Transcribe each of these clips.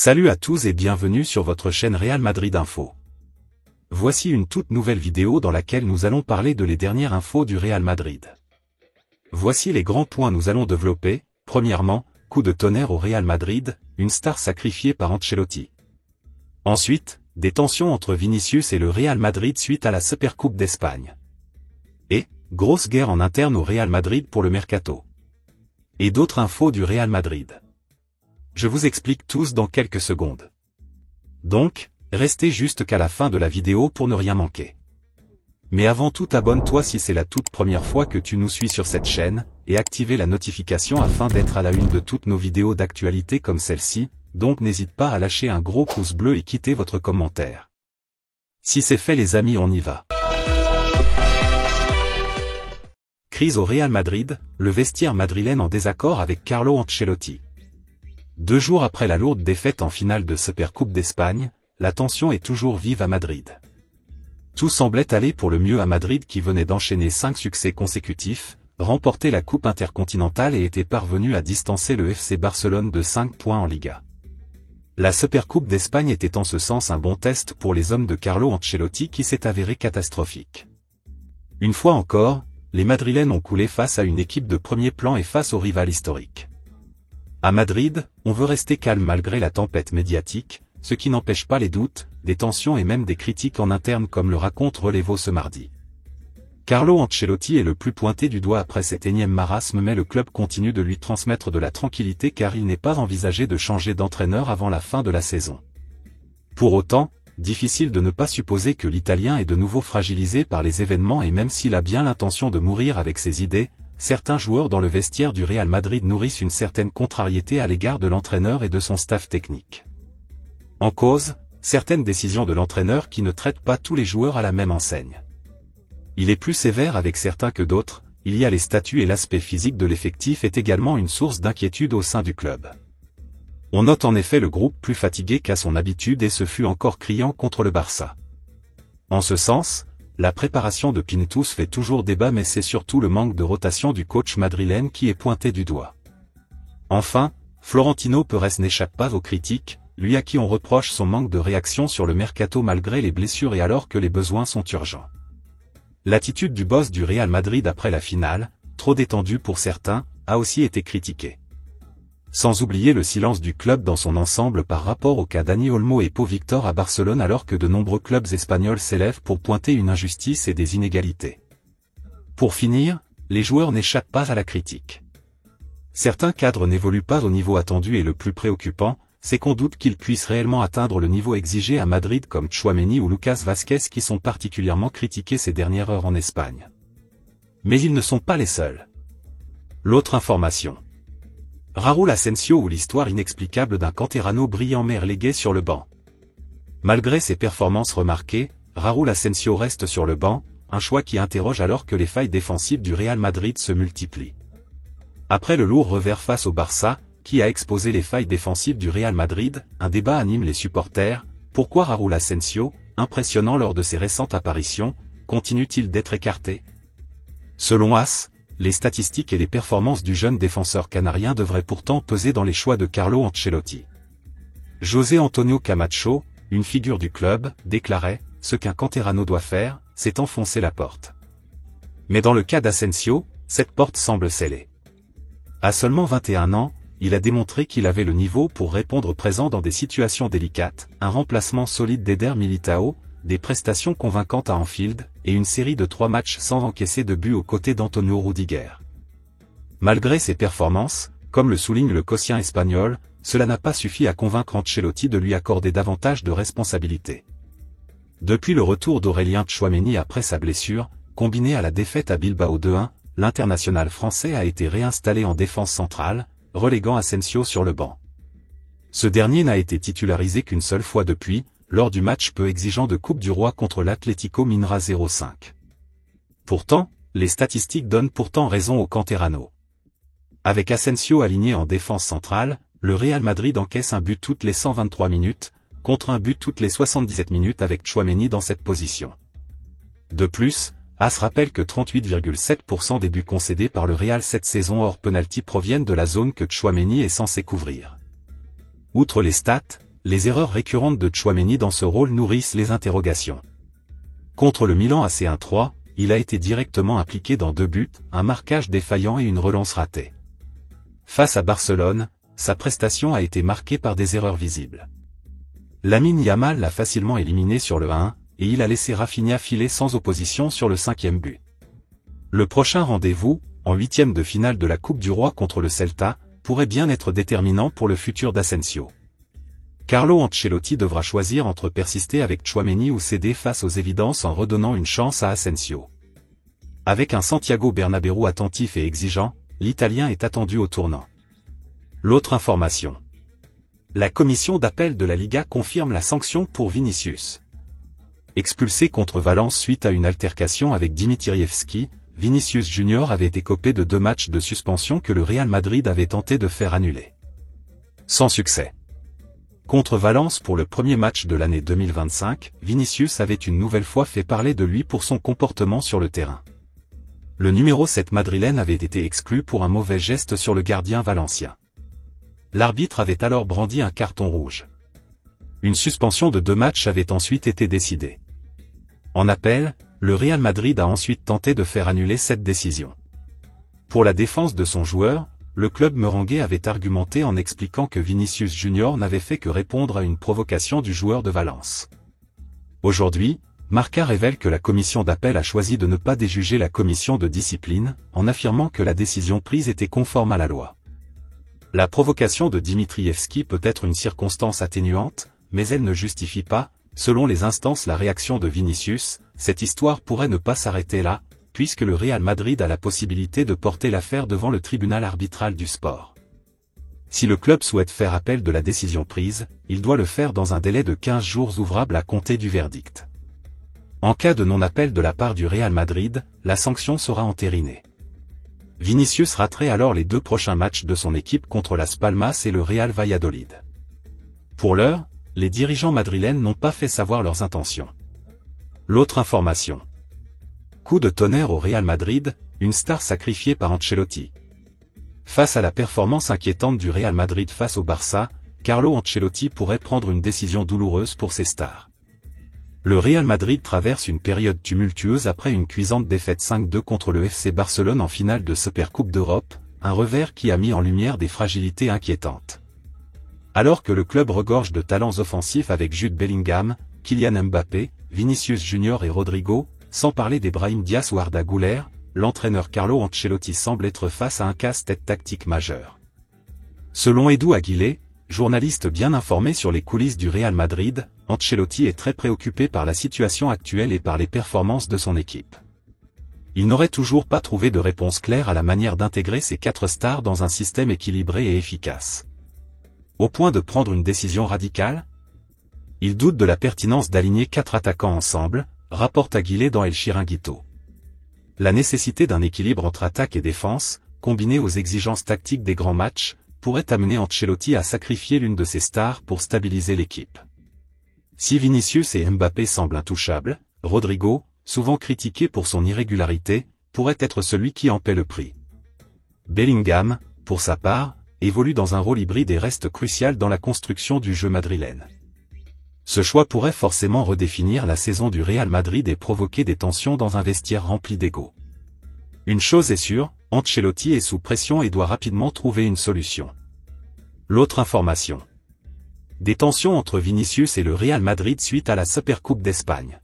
Salut à tous et bienvenue sur votre chaîne Real Madrid Info. Voici une toute nouvelle vidéo dans laquelle nous allons parler de les dernières infos du Real Madrid. Voici les grands points nous allons développer. Premièrement, coup de tonnerre au Real Madrid, une star sacrifiée par Ancelotti. Ensuite, des tensions entre Vinicius et le Real Madrid suite à la Supercoupe d'Espagne. Et, grosse guerre en interne au Real Madrid pour le mercato. Et d'autres infos du Real Madrid. Je vous explique tous dans quelques secondes. Donc, restez juste qu'à la fin de la vidéo pour ne rien manquer. Mais avant tout, abonne-toi si c'est la toute première fois que tu nous suis sur cette chaîne, et activez la notification afin d'être à la une de toutes nos vidéos d'actualité comme celle-ci, donc n'hésite pas à lâcher un gros pouce bleu et quitter votre commentaire. Si c'est fait les amis, on y va. Crise au Real Madrid, le vestiaire madrilène en désaccord avec Carlo Ancelotti. 2 jours après la lourde défaite en finale de Supercoupe d'Espagne, la tension est toujours vive à Madrid. Tout semblait aller pour le mieux à Madrid qui venait d'enchaîner 5 succès consécutifs, remporter la Coupe intercontinentale et était parvenu à distancer le FC Barcelone de 5 points en Liga. La Supercoupe d'Espagne était en ce sens un bon test pour les hommes de Carlo Ancelotti qui s'est avéré catastrophique. Une fois encore, les Madrilènes ont coulé face à une équipe de premier plan et face au rival historique. À Madrid, on veut rester calme malgré la tempête médiatique, ce qui n'empêche pas les doutes, des tensions et même des critiques en interne comme le raconte Relevo ce mardi. Carlo Ancelotti est le plus pointé du doigt après cet énième marasme, mais le club continue de lui transmettre de la tranquillité car il n'est pas envisagé de changer d'entraîneur avant la fin de la saison. Pour autant, difficile de ne pas supposer que l'Italien est de nouveau fragilisé par les événements et même s'il a bien l'intention de mourir avec ses idées, certains joueurs dans le vestiaire du Real Madrid nourrissent une certaine contrariété à l'égard de l'entraîneur et de son staff technique. En cause, certaines décisions de l'entraîneur qui ne traitent pas tous les joueurs à la même enseigne. Il est plus sévère avec certains que d'autres, il y a les statuts et l'aspect physique de l'effectif est également une source d'inquiétude au sein du club. On note en effet le groupe plus fatigué qu'à son habitude et ce fut encore criant contre le Barça. En ce sens, la préparation de Pintus fait toujours débat mais c'est surtout le manque de rotation du coach madrilène qui est pointé du doigt. Enfin, Florentino Pérez n'échappe pas aux critiques, lui à qui on reproche son manque de réaction sur le mercato malgré les blessures et alors que les besoins sont urgents. L'attitude du boss du Real Madrid après la finale, trop détendue pour certains, a aussi été critiquée. Sans oublier le silence du club dans son ensemble par rapport au cas Dani Olmo et Pau Victor à Barcelone alors que de nombreux clubs espagnols s'élèvent pour pointer une injustice et des inégalités. Pour finir, les joueurs n'échappent pas à la critique. Certains cadres n'évoluent pas au niveau attendu et le plus préoccupant, c'est qu'on doute qu'ils puissent réellement atteindre le niveau exigé à Madrid comme Tchouaméni ou Lucas Vázquez qui sont particulièrement critiqués ces dernières heures en Espagne. Mais ils ne sont pas les seuls. L'autre information. Raúl Asensio ou l'histoire inexplicable d'un Canterano brillant mais relégué sur le banc. Malgré ses performances remarquées, Raúl Asensio reste sur le banc, un choix qui interroge alors que les failles défensives du Real Madrid se multiplient. Après le lourd revers face au Barça, qui a exposé les failles défensives du Real Madrid, un débat anime les supporters. Pourquoi Raúl Asensio, impressionnant lors de ses récentes apparitions, continue-t-il d'être écarté? Selon AS, les statistiques et les performances du jeune défenseur canarien devraient pourtant peser dans les choix de Carlo Ancelotti. José Antonio Camacho, une figure du club, déclarait « Ce qu'un Canterano doit faire, c'est enfoncer la porte ». Mais dans le cas d'Asensio, cette porte semble scellée. À seulement 21 ans, il a démontré qu'il avait le niveau pour répondre présent dans des situations délicates, un remplacement solide d'Eder Militao, des prestations convaincantes à Anfield, et une série de 3 matchs sans encaisser de but aux côtés d'Antonio Rudiger. Malgré ses performances, comme le souligne le quotient espagnol, cela n'a pas suffi à convaincre Ancelotti de lui accorder davantage de responsabilités. Depuis le retour d'Aurélien Tchouaméni après sa blessure, combiné à la défaite à Bilbao 2-1, l'international français a été réinstallé en défense centrale, reléguant Asensio sur le banc. Ce dernier n'a été titularisé qu'une seule fois depuis, lors du match peu exigeant de Coupe du Roi contre l'Atlético Minra 0-5. Pourtant, les statistiques donnent pourtant raison au Canterano. Avec Asensio aligné en défense centrale, le Real Madrid encaisse un but toutes les 123 minutes, contre un but toutes les 77 minutes avec Tchouaméni dans cette position. De plus, AS rappelle que 38,7% des buts concédés par le Real cette saison hors penalty proviennent de la zone que Tchouaméni est censé couvrir. Outre les stats, les erreurs récurrentes de Tchouaméni dans ce rôle nourrissent les interrogations. Contre le Milan AC 1-3, il a été directement impliqué dans 2 buts, un marquage défaillant et une relance ratée. Face à Barcelone, sa prestation a été marquée par des erreurs visibles. Lamine Yamal l'a facilement éliminé sur le 1, et il a laissé Rafinha filer sans opposition sur le 5e but. Le prochain rendez-vous, en 8e de finale de la Coupe du Roi contre le Celta, pourrait bien être déterminant pour le futur d'Asensio. Carlo Ancelotti devra choisir entre persister avec Tchouaméni ou céder face aux évidences en redonnant une chance à Asensio. Avec un Santiago Bernabéu attentif et exigeant, l'Italien est attendu au tournant. L'autre information. La commission d'appel de la Liga confirme la sanction pour Vinicius. Expulsé contre Valence suite à une altercation avec Dimitrievski, Vinicius Junior avait écopé de 2 matchs de suspension que le Real Madrid avait tenté de faire annuler. Sans succès. Contre Valence pour le premier match de l'année 2025, Vinicius avait une nouvelle fois fait parler de lui pour son comportement sur le terrain. Le numéro 7 madrilène avait été exclu pour un mauvais geste sur le gardien valencien. L'arbitre avait alors brandi un carton rouge. Une suspension de 2 matchs avait ensuite été décidée. En appel, le Real Madrid a ensuite tenté de faire annuler cette décision. Pour la défense de son joueur, le club merengue avait argumenté en expliquant que Vinicius Junior n'avait fait que répondre à une provocation du joueur de Valence. Aujourd'hui, Marca révèle que la commission d'appel a choisi de ne pas déjuger la commission de discipline, en affirmant que la décision prise était conforme à la loi. La provocation de Dimitrievski peut être une circonstance atténuante, mais elle ne justifie pas, selon les instances, la réaction de Vinicius. Cette histoire pourrait ne pas s'arrêter là, puisque le Real Madrid a la possibilité de porter l'affaire devant le tribunal arbitral du sport. Si le club souhaite faire appel de la décision prise, il doit le faire dans un délai de 15 jours ouvrables à compter du verdict. En cas de non-appel de la part du Real Madrid, la sanction sera entérinée. Vinicius raterait alors les 2 prochains matchs de son équipe contre Las Palmas et le Real Valladolid. Pour l'heure, les dirigeants madrilènes n'ont pas fait savoir leurs intentions. L'autre information. Coup de tonnerre au Real Madrid, une star sacrifiée par Ancelotti. Face à la performance inquiétante du Real Madrid face au Barça, Carlo Ancelotti pourrait prendre une décision douloureuse pour ses stars. Le Real Madrid traverse une période tumultueuse après une cuisante défaite 5-2 contre le FC Barcelone en finale de Supercoupe d'Europe, un revers qui a mis en lumière des fragilités inquiétantes. Alors que le club regorge de talents offensifs avec Jude Bellingham, Kylian Mbappé, Vinicius Junior et Rodrigo, sans parler d'Brahim Diaz ou Arda Güler, l'entraîneur Carlo Ancelotti semble être face à un casse-tête tactique majeur. Selon Edu Aguilé, journaliste bien informé sur les coulisses du Real Madrid, Ancelotti est très préoccupé par la situation actuelle et par les performances de son équipe. Il n'aurait toujours pas trouvé de réponse claire à la manière d'intégrer ces 4 stars dans un système équilibré et efficace. Au point de prendre une décision radicale ? Il doute de la pertinence d'aligner 4 attaquants ensemble, rapporte Aguilé dans El Chiringuito. La nécessité d'un équilibre entre attaque et défense, combinée aux exigences tactiques des grands matchs, pourrait amener Ancelotti à sacrifier l'une de ses stars pour stabiliser l'équipe. Si Vinicius et Mbappé semblent intouchables, Rodrigo, souvent critiqué pour son irrégularité, pourrait être celui qui en paie le prix. Bellingham, pour sa part, évolue dans un rôle hybride et reste crucial dans la construction du jeu madrilène. Ce choix pourrait forcément redéfinir la saison du Real Madrid et provoquer des tensions dans un vestiaire rempli d'ego. Une chose est sûre, Ancelotti est sous pression et doit rapidement trouver une solution. L'autre information. Des tensions entre Vinicius et le Real Madrid suite à la Supercoupe d'Espagne.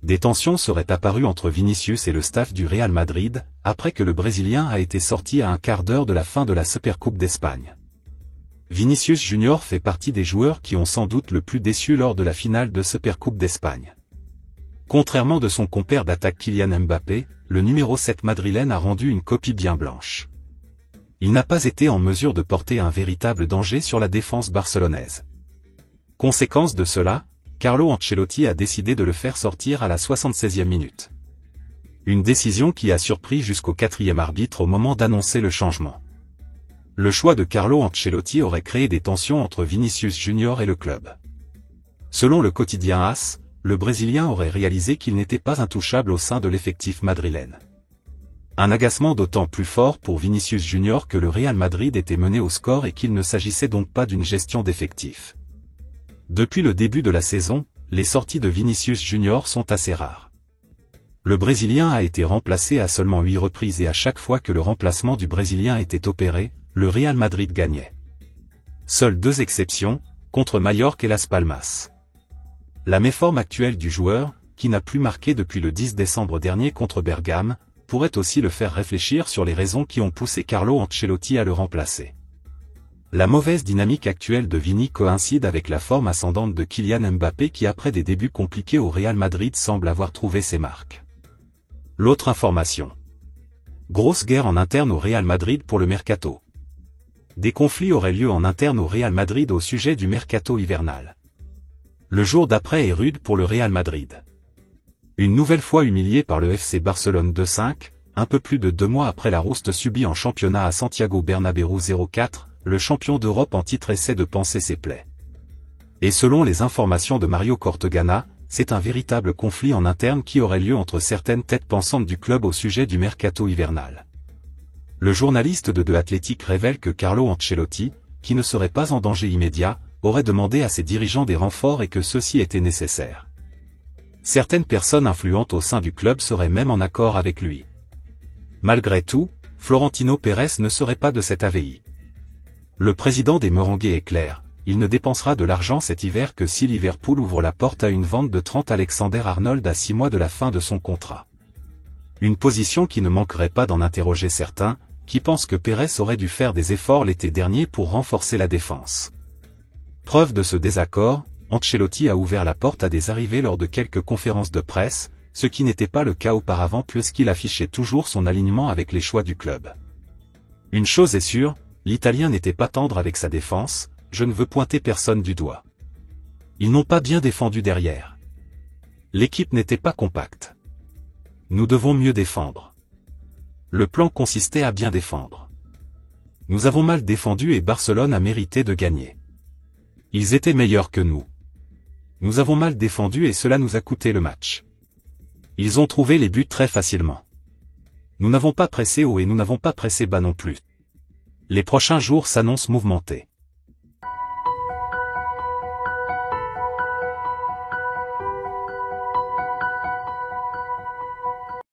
Des tensions seraient apparues entre Vinicius et le staff du Real Madrid, après que le Brésilien a été sorti à un quart d'heure de la fin de la Supercoupe d'Espagne. Vinicius Junior fait partie des joueurs qui ont sans doute le plus déçu lors de la finale de Supercoupe d'Espagne. Contrairement de son compère d'attaque Kylian Mbappé, le numéro 7 madrilène a rendu une copie bien blanche. Il n'a pas été en mesure de porter un véritable danger sur la défense barcelonaise. Conséquence de cela, Carlo Ancelotti a décidé de le faire sortir à la 76e minute. Une décision qui a surpris jusqu'au 4e arbitre au moment d'annoncer le changement. Le choix de Carlo Ancelotti aurait créé des tensions entre Vinicius Junior et le club. Selon le quotidien AS, le Brésilien aurait réalisé qu'il n'était pas intouchable au sein de l'effectif madrilène. Un agacement d'autant plus fort pour Vinicius Junior que le Real Madrid était mené au score et qu'il ne s'agissait donc pas d'une gestion d'effectifs. Depuis le début de la saison, les sorties de Vinicius Junior sont assez rares. Le Brésilien a été remplacé à seulement 8 reprises et à chaque fois que le remplacement du Brésilien était opéré, le Real Madrid gagnait. Seules 2 exceptions, contre Majorque et Las Palmas. La méforme actuelle du joueur, qui n'a plus marqué depuis le 10 décembre dernier contre Bergame, pourrait aussi le faire réfléchir sur les raisons qui ont poussé Carlo Ancelotti à le remplacer. La mauvaise dynamique actuelle de Vini coïncide avec la forme ascendante de Kylian Mbappé qui après des débuts compliqués au Real Madrid semble avoir trouvé ses marques. L'autre information. Grosse guerre en interne au Real Madrid pour le mercato. Des conflits auraient lieu en interne au Real Madrid au sujet du mercato hivernal. Le jour d'après est rude pour le Real Madrid. Une nouvelle fois humilié par le FC Barcelone 2-5, un peu plus de 2 mois après la rouste subie en championnat à Santiago Bernabéu 0-4, le champion d'Europe en titre essaie de panser ses plaies. Et selon les informations de Mario Cortegana, c'est un véritable conflit en interne qui aurait lieu entre certaines têtes pensantes du club au sujet du mercato hivernal. Le journaliste de The Athletic révèle que Carlo Ancelotti, qui ne serait pas en danger immédiat, aurait demandé à ses dirigeants des renforts et que ceux-ci étaient nécessaires. Certaines personnes influentes au sein du club seraient même en accord avec lui. Malgré tout, Florentino Pérez ne serait pas de cet avis. Le président des Merengues est clair, il ne dépensera de l'argent cet hiver que si Liverpool ouvre la porte à une vente de Trent Alexander-Arnold à 6 mois de la fin de son contrat. Une position qui ne manquerait pas d'en interroger certains, qui pensent que Pérez aurait dû faire des efforts l'été dernier pour renforcer la défense. Preuve de ce désaccord, Ancelotti a ouvert la porte à des arrivées lors de quelques conférences de presse, ce qui n'était pas le cas auparavant puisqu'il affichait toujours son alignement avec les choix du club. Une chose est sûre, l'Italien n'était pas tendre avec sa défense, je ne veux pointer personne du doigt. Ils n'ont pas bien défendu derrière. L'équipe n'était pas compacte. Nous devons mieux défendre. Le plan consistait à bien défendre. Nous avons mal défendu et Barcelone a mérité de gagner. Ils étaient meilleurs que nous. Nous avons mal défendu et cela nous a coûté le match. Ils ont trouvé les buts très facilement. Nous n'avons pas pressé haut et nous n'avons pas pressé bas non plus. Les prochains jours s'annoncent mouvementés.